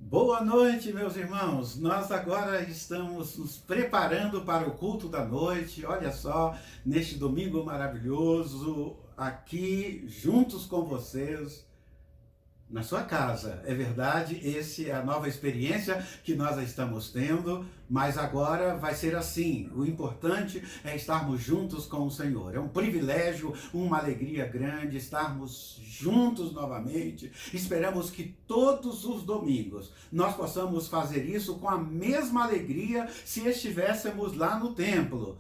Boa noite, meus irmãos. Nós agora estamos nos preparando para o culto da noite. Olha só, neste domingo maravilhoso, aqui juntos com vocês, na sua casa. É verdade, essa é a nova experiência que nós estamos tendo, mas agora vai ser assim. O importante é estarmos juntos com o Senhor. É um privilégio, uma alegria grande estarmos juntos novamente. Esperamos que todos os domingos nós possamos fazer isso com a mesma alegria se estivéssemos lá no templo.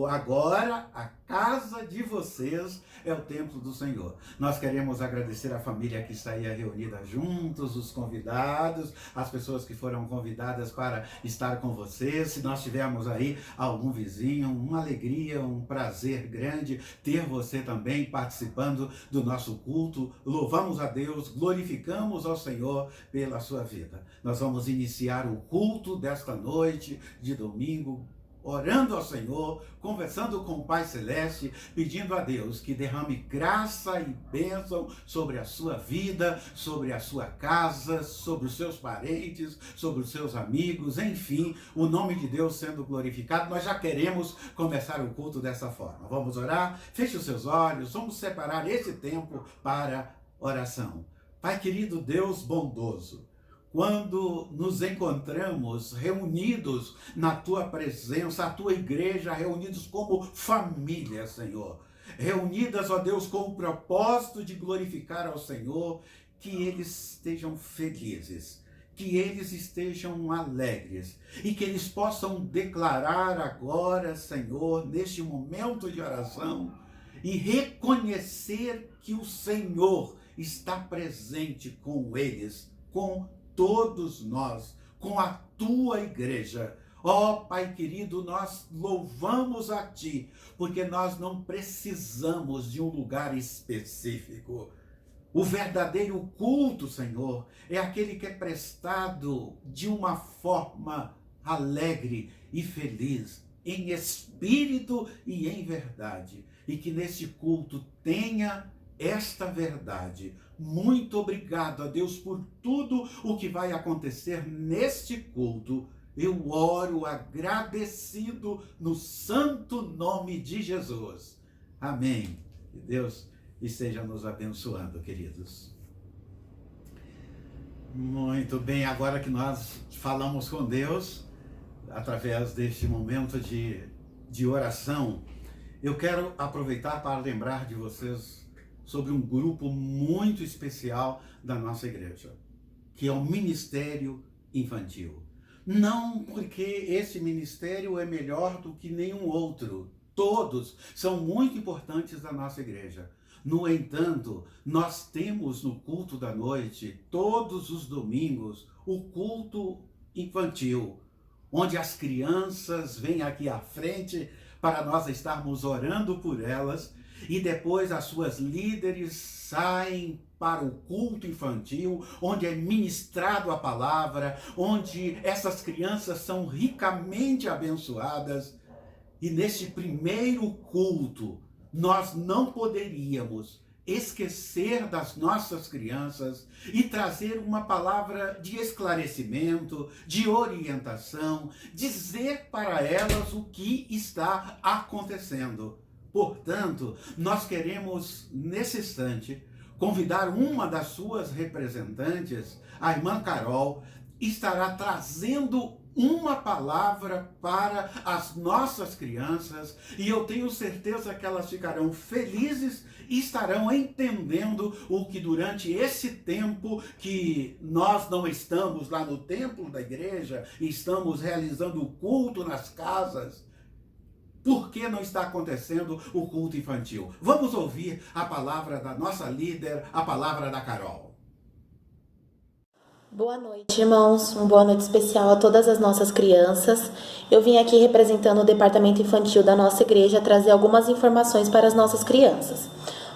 Agora, a casa de vocês é o templo do Senhor. Nós queremos agradecer a família que está aí reunida juntos, os convidados, as pessoas que foram convidadas para estar com vocês. Se nós tivermos aí algum vizinho, uma alegria, um prazer grande ter você também participando do nosso culto. Louvamos a Deus, glorificamos ao Senhor pela sua vida. Nós vamos iniciar o culto desta noite de domingo, orando ao Senhor, conversando com o Pai Celeste, pedindo a Deus que derrame graça e bênção sobre a sua vida, sobre a sua casa, sobre os seus parentes, sobre os seus amigos, enfim, o nome de Deus sendo glorificado. Nós já queremos começar o culto dessa forma. Vamos orar? Feche os seus olhos, vamos separar esse tempo para oração. Pai querido, Deus bondoso, quando nos encontramos reunidos na Tua presença, a Tua igreja, reunidos como família, Senhor, reunidas, ó Deus, com o propósito de glorificar ao Senhor, que eles estejam felizes, que eles estejam alegres e que eles possam declarar agora, Senhor, neste momento de oração, e reconhecer que o Senhor está presente com eles, com todos nós, com a tua igreja. Ó Pai querido, nós louvamos a Ti, porque nós não precisamos de um lugar específico. O verdadeiro culto, Senhor, é aquele que é prestado de uma forma alegre e feliz, em espírito e em verdade. E que neste culto tenha esta verdade. Muito obrigado a Deus por tudo o que vai acontecer neste culto. Eu oro agradecido no santo nome de Jesus. Amém. Que Deus esteja nos abençoando, queridos. Muito bem, agora que nós falamos com Deus, através deste momento de oração, eu quero aproveitar para lembrar de vocês sobre um grupo muito especial da nossa igreja, que é o Ministério Infantil. Não porque esse ministério é melhor do que nenhum outro. Todos são muito importantes da nossa igreja. No entanto, nós temos no culto da noite, todos os domingos, o culto infantil, onde as crianças vêm aqui à frente para nós estarmos orando por elas, e depois as suas líderes saem para o culto infantil, onde é ministrado a palavra, onde essas crianças são ricamente abençoadas. E neste primeiro culto, nós não poderíamos esquecer das nossas crianças e trazer uma palavra de esclarecimento, de orientação, dizer para elas o que está acontecendo. Portanto, nós queremos, nesse instante, convidar uma das suas representantes, a irmã Carol, estará trazendo uma palavra para as nossas crianças, e eu tenho certeza que elas ficarão felizes e estarão entendendo o que durante esse tempo que nós não estamos lá no templo da igreja, e estamos realizando o culto nas casas, por que não está acontecendo o culto infantil? Vamos ouvir a palavra da nossa líder, a palavra da Carol. Boa noite, irmãos. Uma boa noite especial a todas as nossas crianças. Eu vim aqui representando o departamento infantil da nossa igreja trazer algumas informações para as nossas crianças.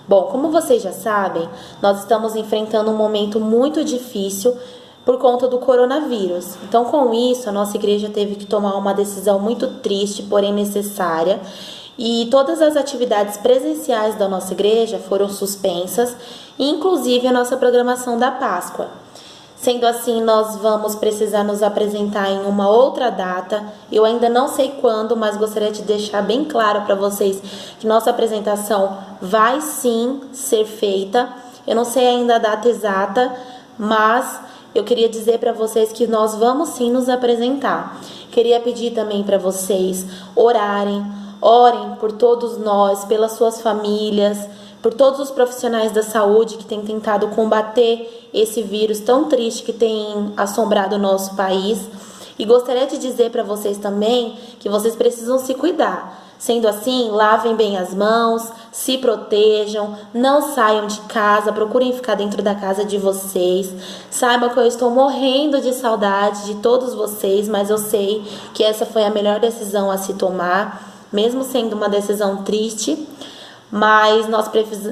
Bom, como vocês já sabem, nós estamos enfrentando um momento muito difícil por conta do coronavírus. Então, com isso, a nossa igreja teve que tomar uma decisão muito triste, porém necessária, e todas as atividades presenciais da nossa igreja foram suspensas, inclusive a nossa programação da Páscoa. Sendo assim, nós vamos precisar nos apresentar em uma outra data. Eu ainda não sei quando, mas gostaria de deixar bem claro para vocês que nossa apresentação vai sim ser feita. Eu não sei ainda a data exata, mas eu queria dizer para vocês que nós vamos sim nos apresentar. Queria pedir também para vocês orem por todos nós, pelas suas famílias, por todos os profissionais da saúde que têm tentado combater esse vírus tão triste que tem assombrado o nosso país. E gostaria de dizer para vocês também que vocês precisam se cuidar. Sendo assim, lavem bem as mãos, se protejam, não saiam de casa, procurem ficar dentro da casa de vocês. Saibam que eu estou morrendo de saudade de todos vocês, mas eu sei que essa foi a melhor decisão a se tomar, mesmo sendo uma decisão triste. Mas nós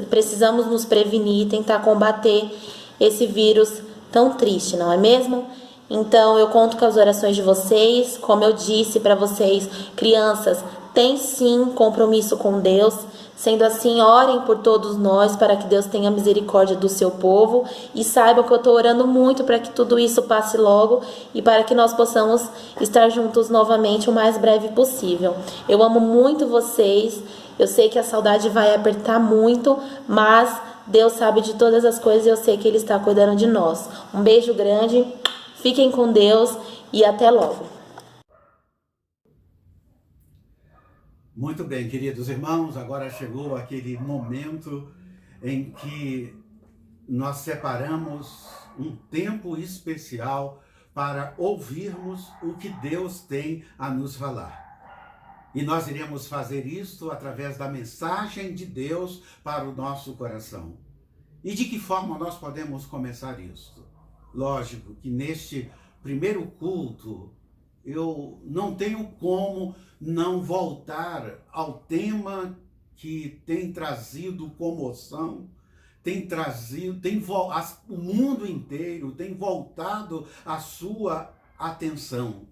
precisamos nos prevenir e tentar combater esse vírus tão triste, não é mesmo? Então eu conto com as orações de vocês. Como eu disse para vocês, crianças, tem sim compromisso com Deus. Sendo assim, orem por todos nós para que Deus tenha misericórdia do seu povo. E saibam que eu estou orando muito para que tudo isso passe logo e para que nós possamos estar juntos novamente o mais breve possível. Eu amo muito vocês. Eu sei que a saudade vai apertar muito, mas Deus sabe de todas as coisas e eu sei que Ele está cuidando de nós. Um beijo grande, fiquem com Deus e até logo. Muito bem, queridos irmãos, agora chegou aquele momento em que nós separamos um tempo especial para ouvirmos o que Deus tem a nos falar. E nós iremos fazer isto através da mensagem de Deus para o nosso coração. E de que forma nós podemos começar isto? Lógico que neste primeiro culto, eu não tenho como não voltar ao tema que tem trazido comoção, o mundo inteiro tem voltado a sua atenção.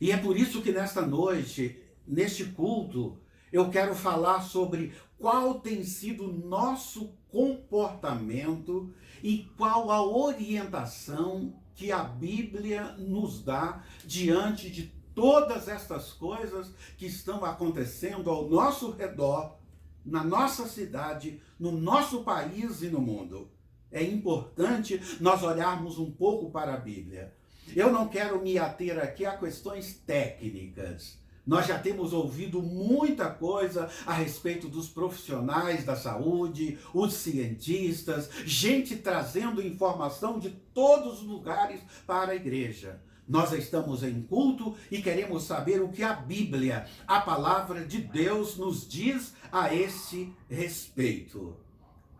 E é por isso que nesta noite, neste culto, eu quero falar sobre qual tem sido o nosso comportamento e qual a orientação que a Bíblia nos dá diante de todas estas coisas que estão acontecendo ao nosso redor, na nossa cidade, no nosso país e no mundo. É importante nós olharmos um pouco para a Bíblia. Eu não quero me ater aqui a questões técnicas. Nós já temos ouvido muita coisa a respeito dos profissionais da saúde, os cientistas, gente trazendo informação de todos os lugares para a igreja. Nós estamos em culto e queremos saber o que a Bíblia, a palavra de Deus, nos diz a esse respeito.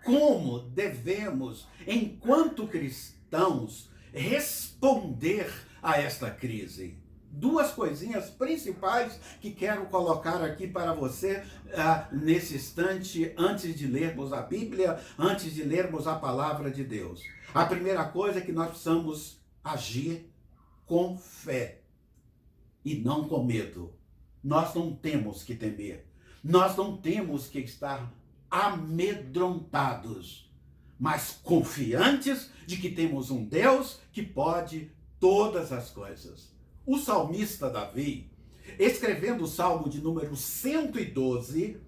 Como devemos, enquanto cristãos, responder a esta crise? Duas coisinhas principais que quero colocar aqui para você nesse instante, antes de lermos a Bíblia, antes de lermos a palavra de Deus. A primeira coisa é que nós precisamos agir com fé e não com medo. Nós não temos que temer. Nós não temos que estar amedrontados, mas confiantes de que temos um Deus que pode todas as coisas. O salmista Davi, escrevendo o Salmo de número 112,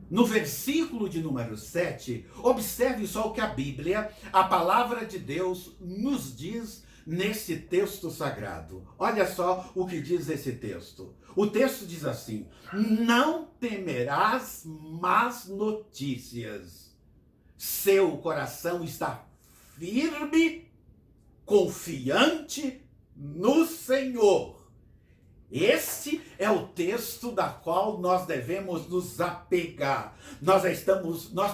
no versículo de número 7, observe só o que a Bíblia, a palavra de Deus, nos diz nesse texto sagrado. Olha só o que diz esse texto. O texto diz assim: não temerás más notícias. Seu coração está firme, confiante no Senhor. Este é o texto da qual nós devemos nos apegar. Nós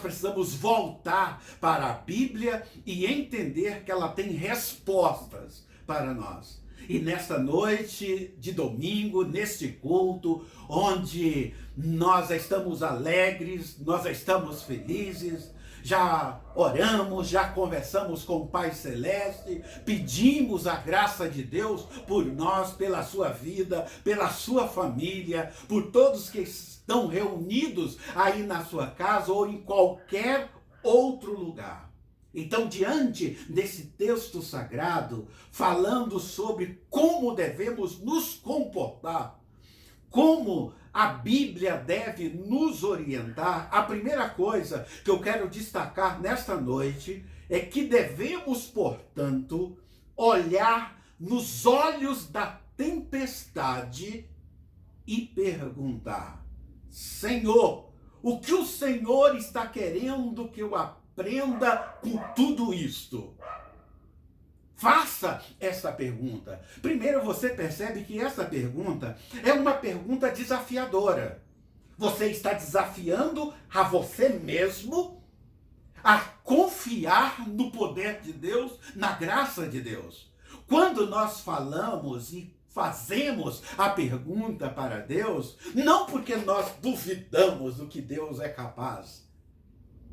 precisamos voltar para a Bíblia e entender que ela tem respostas para nós. E nesta noite de domingo, neste culto, onde nós estamos alegres, nós estamos felizes, já oramos, já conversamos com o Pai Celeste, pedimos a graça de Deus por nós, pela sua vida, pela sua família, por todos que estão reunidos aí na sua casa ou em qualquer outro lugar. Então, diante desse texto sagrado, falando sobre como devemos nos comportar, como a Bíblia deve nos orientar, a primeira coisa que eu quero destacar nesta noite é que devemos, portanto, olhar nos olhos da tempestade e perguntar: Senhor, o que o Senhor está querendo que eu aprenda com tudo isto? Faça essa pergunta. Primeiro, você percebe que essa pergunta é uma pergunta desafiadora. Você está desafiando a você mesmo a confiar no poder de Deus, na graça de Deus. Quando nós falamos e fazemos a pergunta para Deus, não porque nós duvidamos do que Deus é capaz,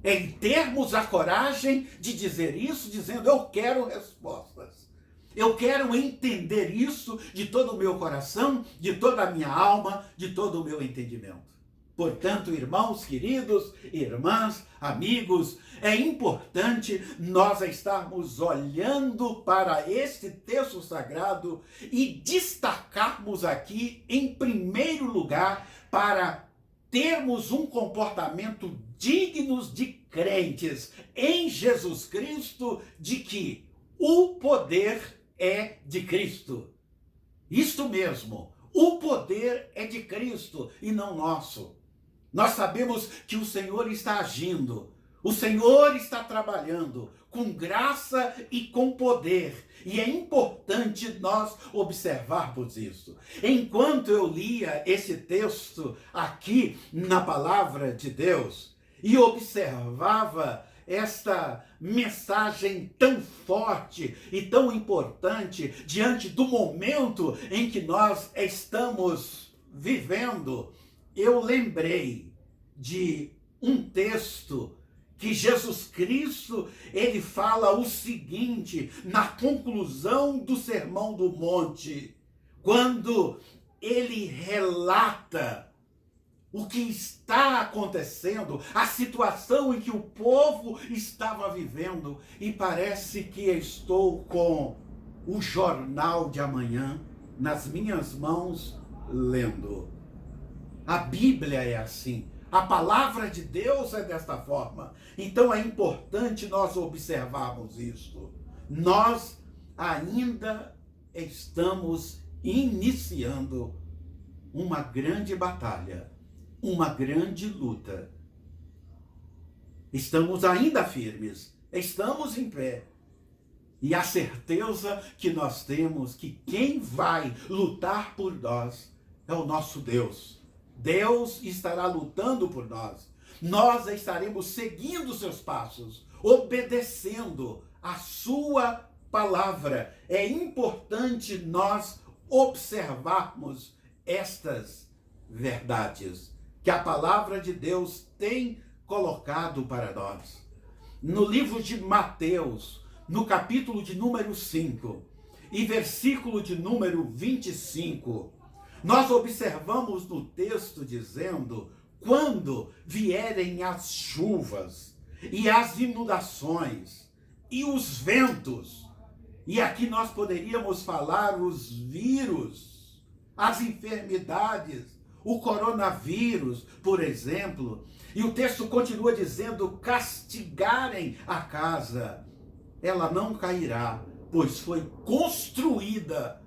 em termos a coragem de dizer isso, dizendo: eu quero respostas. Eu quero entender isso de todo o meu coração, de toda a minha alma, de todo o meu entendimento. Portanto, irmãos queridos, irmãs, amigos, é importante nós estarmos olhando para este texto sagrado e destacarmos aqui, em primeiro lugar, para termos um comportamento dignos de crentes em Jesus Cristo, de que o poder é de Cristo. Isto mesmo, o poder é de Cristo e não nosso. Nós sabemos que o Senhor está agindo, o Senhor está trabalhando com graça e com poder. E é importante nós observarmos isso. Enquanto eu lia esse texto aqui na palavra de Deus e observava esta mensagem tão forte e tão importante diante do momento em que nós estamos vivendo, eu lembrei de um texto que Jesus Cristo, ele fala o seguinte, na conclusão do Sermão do Monte, quando ele relata o que está acontecendo, a situação em que o povo estava vivendo, e parece que estou com o jornal de amanhã nas minhas mãos lendo. A Bíblia é assim. A palavra de Deus é desta forma. Então é importante nós observarmos isso. Nós ainda estamos iniciando uma grande batalha, uma grande luta. Estamos ainda firmes, estamos em pé. E a certeza que nós temos que quem vai lutar por nós é o nosso Deus. Deus estará lutando por nós. Nós estaremos seguindo seus passos, obedecendo a sua palavra. É importante nós observarmos estas verdades que a palavra de Deus tem colocado para nós. No livro de Mateus, no capítulo de número 5 e versículo de número 25, nós observamos no texto dizendo: quando vierem as chuvas e as inundações e os ventos, e aqui nós poderíamos falar os vírus, as enfermidades, o coronavírus, por exemplo, e o texto continua dizendo: castigarem a casa, ela não cairá, pois foi construída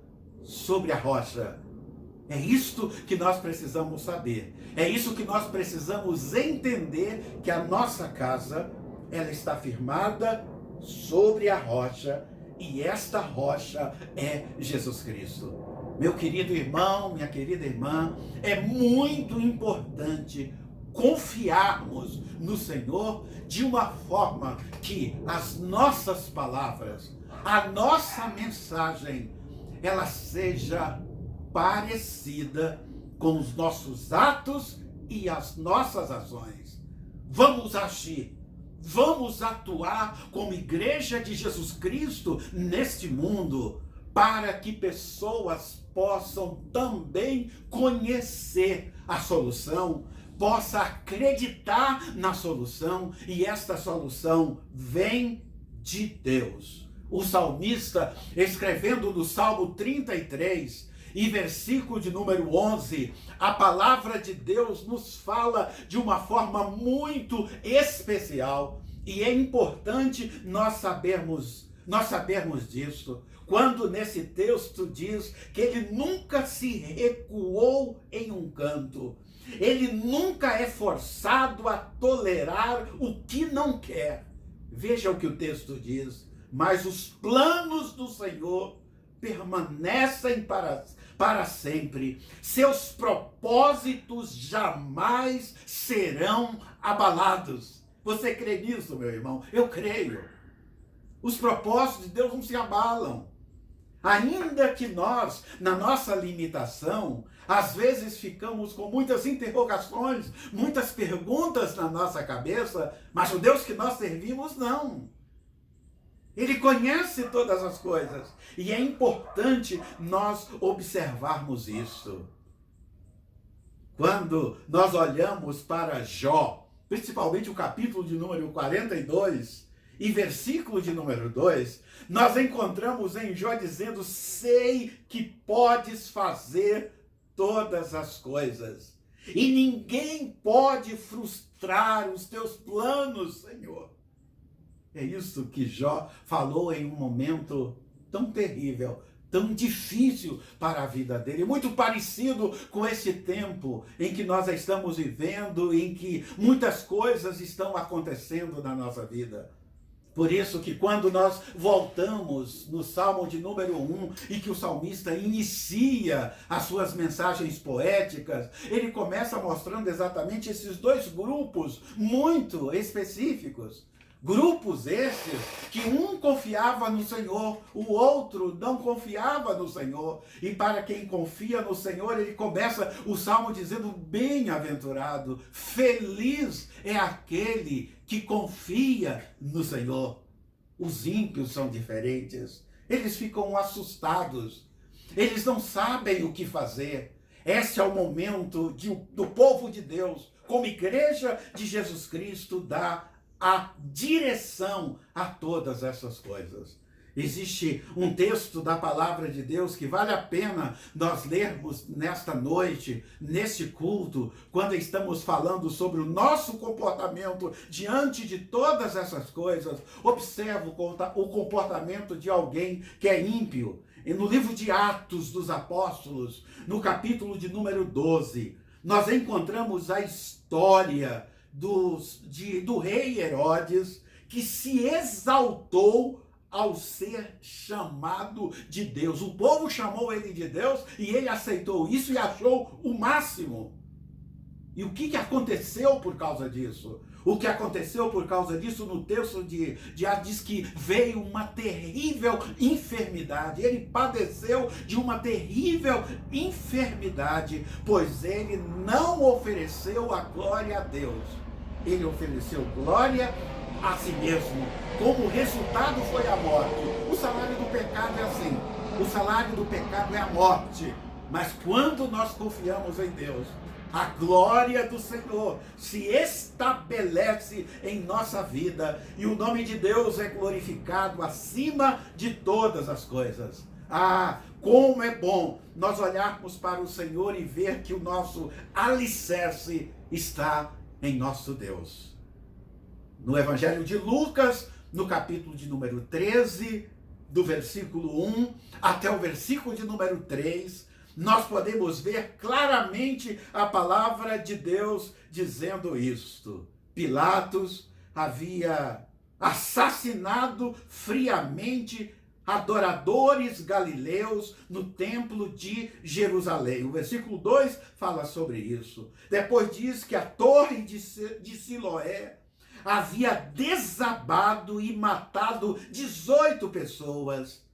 sobre a rocha. É isto que nós precisamos saber. É isso que nós precisamos entender, que a nossa casa, ela está firmada sobre a rocha, e esta rocha é Jesus Cristo. Meu querido irmão, minha querida irmã, é muito importante confiarmos no Senhor de uma forma que as nossas palavras, a nossa mensagem, ela seja parecida com os nossos atos e as nossas ações. Vamos agir, vamos atuar como igreja de Jesus Cristo neste mundo, para que pessoas possam também conhecer a solução, possa acreditar na solução, e esta solução vem de Deus. O salmista, escrevendo no Salmo 33, e versículo de número 11, a palavra de Deus nos fala de uma forma muito especial. E é importante nós sabermos disso. Quando nesse texto diz que ele nunca se recuou em um canto. Ele nunca é forçado a tolerar o que não quer. Veja o que o texto diz. Mas os planos do Senhor permanecem para sempre. Seus propósitos jamais serão abalados. Você crê nisso, meu irmão? Eu creio. Os propósitos de Deus não se abalam. Ainda que nós, na nossa limitação, às vezes ficamos com muitas interrogações, muitas perguntas na nossa cabeça, mas o Deus que nós servimos, não. Ele conhece todas as coisas. E é importante nós observarmos isso. Quando nós olhamos para Jó, principalmente o capítulo de número 42 e versículo de número 2, nós encontramos em Jó dizendo: sei que podes fazer todas as coisas, e ninguém pode frustrar os teus planos, Senhor. É isso que Jó falou em um momento tão terrível, tão difícil para a vida dele, muito parecido com esse tempo em que nós estamos vivendo, em que muitas coisas estão acontecendo na nossa vida. Por isso que quando nós voltamos no Salmo de número 1 e que o salmista inicia as suas mensagens poéticas, ele começa mostrando exatamente esses dois grupos muito específicos. Grupos esses que um confiava no Senhor, o outro não confiava no Senhor. E para quem confia no Senhor, ele começa o salmo dizendo: bem-aventurado, feliz é aquele que confia no Senhor. Os ímpios são diferentes. Eles ficam assustados. Eles não sabem o que fazer. Esse é o momento do povo de Deus, como igreja de Jesus Cristo, dar a direção a todas essas coisas. Existe um texto da palavra de Deus que vale a pena nós lermos nesta noite, neste culto, quando estamos falando sobre o nosso comportamento diante de todas essas coisas. Observa o comportamento de alguém que é ímpio. E no livro de Atos dos Apóstolos, no capítulo de número 12, nós encontramos a história do rei Herodes, que se exaltou ao ser chamado de Deus. O povo chamou ele de Deus e ele aceitou isso e achou o máximo. E o que aconteceu por causa disso? O que aconteceu por causa disso, no texto de Atos, diz que veio uma terrível enfermidade. Ele padeceu de uma terrível enfermidade, pois ele não ofereceu a glória a Deus. Ele ofereceu glória a si mesmo. Como resultado foi a morte. O salário do pecado é assim. O salário do pecado é a morte. Mas quando nós confiamos em Deus, a glória do Senhor se estabelece em nossa vida e o nome de Deus é glorificado acima de todas as coisas. Ah, como é bom nós olharmos para o Senhor e ver que o nosso alicerce está em nosso Deus. No Evangelho de Lucas, no capítulo de número 13, do versículo 1 até o versículo de número 3, nós podemos ver claramente a palavra de Deus dizendo isto. Pilatos havia assassinado friamente adoradores galileus no templo de Jerusalém. O versículo 2 fala sobre isso. Depois diz que a torre de Siloé havia desabado e matado 18 pessoas.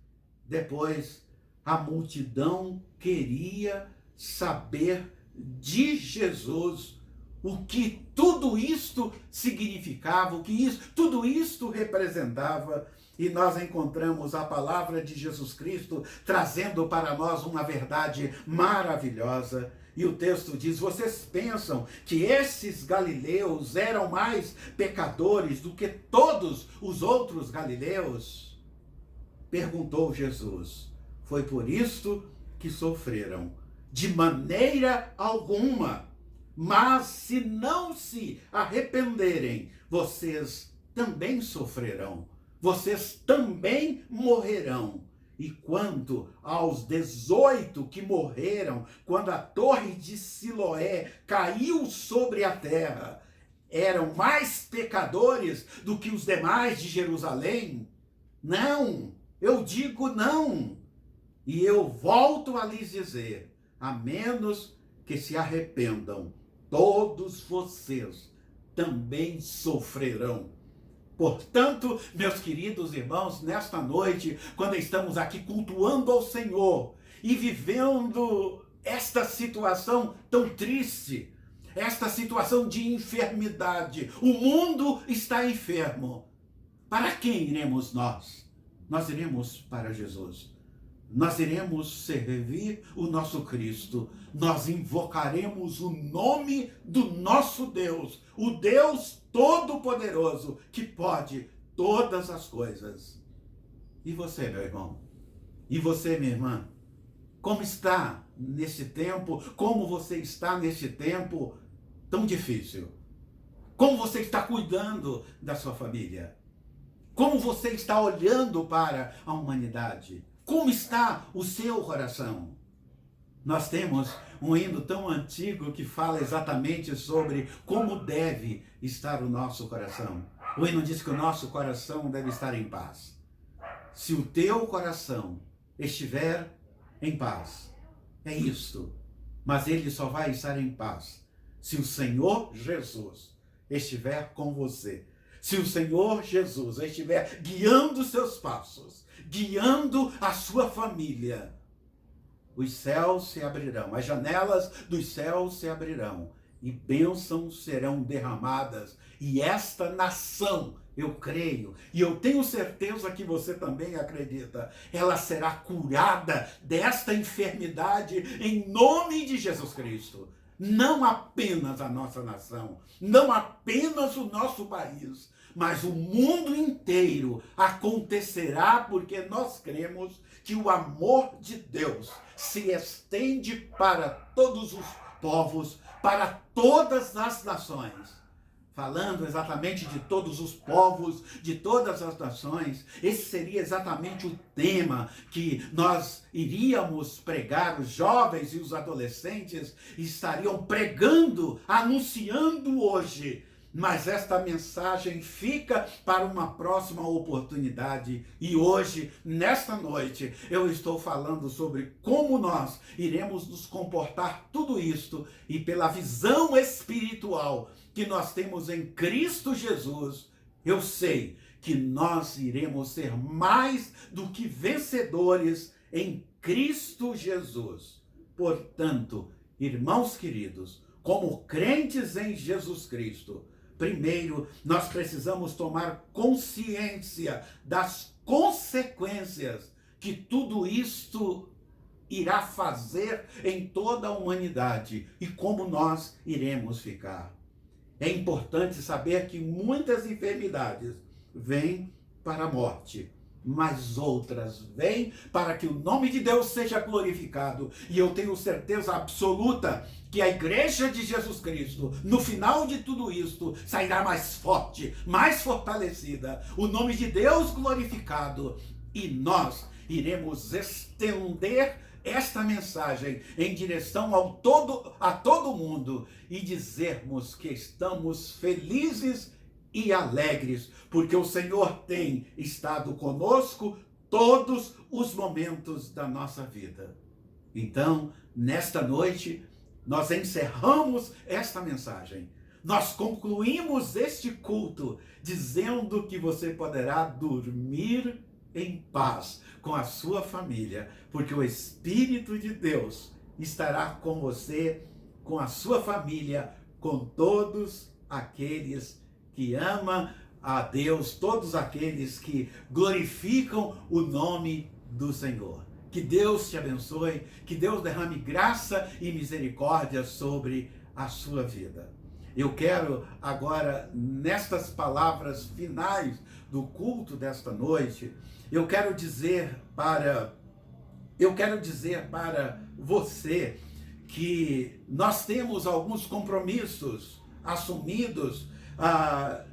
Depois, a multidão queria saber de Jesus o que tudo isto significava, o que tudo isto representava. E nós encontramos a palavra de Jesus Cristo trazendo para nós uma verdade maravilhosa. E o texto diz: vocês pensam que esses galileus eram mais pecadores do que todos os outros galileus? Perguntou Jesus. Foi por isto que sofreram. De maneira alguma. Mas se não se arrependerem, vocês também sofrerão. Vocês também morrerão. E quanto aos 18 que morreram, quando a torre de Siloé caiu sobre a terra, eram mais pecadores do que os demais de Jerusalém? Não, eu digo não. E eu volto a lhes dizer, a menos que se arrependam, todos vocês também sofrerão. Portanto, meus queridos irmãos, nesta noite, quando estamos aqui cultuando ao Senhor e vivendo esta situação tão triste, esta situação de enfermidade, o mundo está enfermo. Para quem iremos nós? Nós iremos para Jesus. Nós iremos servir o nosso Cristo. Nós invocaremos o nome do nosso Deus, o Deus Todo-Poderoso, que pode todas as coisas. E você, meu irmão? E você, minha irmã? Como está nesse tempo? Como você está nesse tempo tão difícil? Como você está cuidando da sua família? Como você está olhando para a humanidade? Como está o seu coração? Nós temos um hino tão antigo que fala exatamente sobre como deve estar o nosso coração. O hino diz que o nosso coração deve estar em paz. Se o teu coração estiver em paz, é isto. Mas ele só vai estar em paz se o Senhor Jesus estiver com você. Se o Senhor Jesus estiver guiando os seus passos, guiando a sua família, os céus se abrirão, as janelas dos céus se abrirão e bênçãos serão derramadas. E esta nação, eu creio, e eu tenho certeza que você também acredita, ela será curada desta enfermidade em nome de Jesus Cristo. Não apenas a nossa nação, não apenas o nosso país, mas o mundo inteiro acontecerá porque nós cremos que o amor de Deus se estende para todos os povos, para todas as nações. Falando exatamente de todos os povos, de todas as nações, esse seria exatamente o tema que nós iríamos pregar, os jovens e os adolescentes estariam pregando, anunciando hoje. Mas esta mensagem fica para uma próxima oportunidade. E hoje, nesta noite, eu estou falando sobre como nós iremos nos comportar tudo isto e pela visão espiritual que nós temos em Cristo Jesus, eu sei que nós iremos ser mais do que vencedores em Cristo Jesus. Portanto, irmãos queridos, como crentes em Jesus Cristo, primeiro, nós precisamos tomar consciência das consequências que tudo isto irá fazer em toda a humanidade e como nós iremos ficar. É importante saber que muitas enfermidades vêm para a morte, mas outras vêm para que o nome de Deus seja glorificado. E eu tenho certeza absoluta que a igreja de Jesus Cristo, no final de tudo isto, sairá mais forte, mais fortalecida, o nome de Deus glorificado, e nós iremos estender esta mensagem em direção a todo mundo e dizermos que estamos felizes e alegres, porque o Senhor tem estado conosco todos os momentos da nossa vida. Então, nesta noite, nós encerramos esta mensagem. Nós concluímos este culto dizendo que você poderá dormir em paz com a sua família, porque o Espírito de Deus estará com você, com a sua família, com todos aqueles que amam a Deus, todos aqueles que glorificam o nome do Senhor. Que Deus te abençoe, que Deus derrame graça e misericórdia sobre a sua vida. Eu quero agora, nestas palavras finais do culto desta noite, eu quero dizer para você que nós temos alguns compromissos assumidos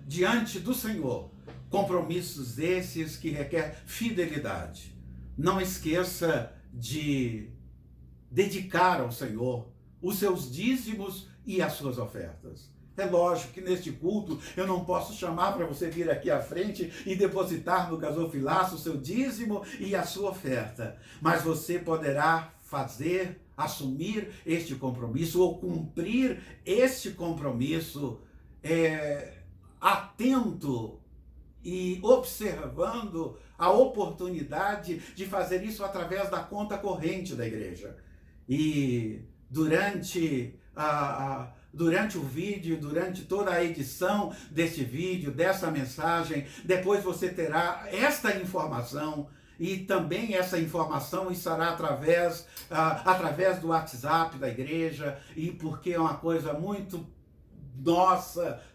diante do Senhor. Compromissos esses que requerem fidelidade. Não esqueça de dedicar ao Senhor os seus dízimos e as suas ofertas. É lógico que neste culto eu não posso chamar para você vir aqui à frente e depositar no gasofilaço o seu dízimo e a sua oferta. Mas você poderá fazer, assumir este compromisso ou cumprir este compromisso atento e observando a oportunidade de fazer isso através da conta corrente da igreja. E durante o vídeo, durante toda a edição deste vídeo, dessa mensagem, depois você terá esta informação, e também essa informação estará através do WhatsApp da igreja, e porque é uma coisa muito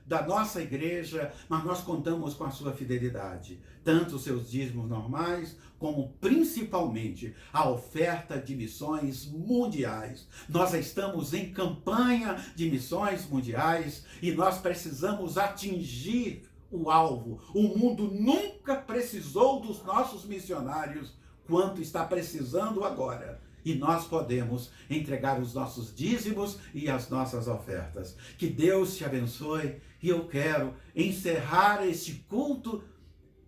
da nossa igreja, mas nós contamos com a sua fidelidade, tanto os seus dízimos normais, como principalmente a oferta de missões mundiais. Nós estamos em campanha de missões mundiais e nós precisamos atingir o alvo. O mundo nunca precisou dos nossos missionários quanto está precisando agora. E nós podemos entregar os nossos dízimos e as nossas ofertas. Que Deus te abençoe. E eu quero encerrar este culto,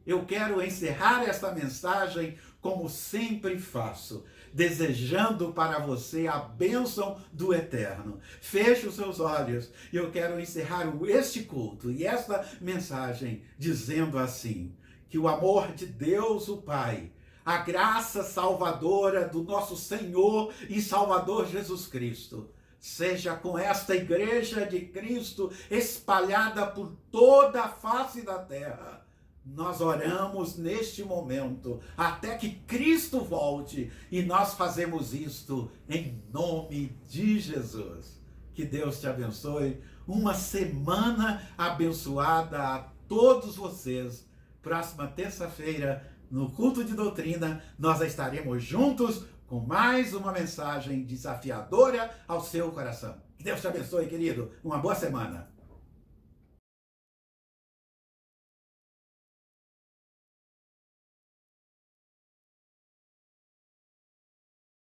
eu quero encerrar esta mensagem como sempre faço, desejando para você a bênção do Eterno. Feche os seus olhos e eu quero encerrar este culto e esta mensagem dizendo assim, que o amor de Deus, o Pai, a graça salvadora do nosso Senhor e Salvador Jesus Cristo, seja com esta igreja de Cristo espalhada por toda a face da terra. Nós oramos neste momento até que Cristo volte e nós fazemos isto em nome de Jesus. Que Deus te abençoe. Uma semana abençoada a todos vocês. Próxima terça-feira, no culto de doutrina, nós estaremos juntos com mais uma mensagem desafiadora ao seu coração. Que Deus te abençoe, querido. Uma boa semana.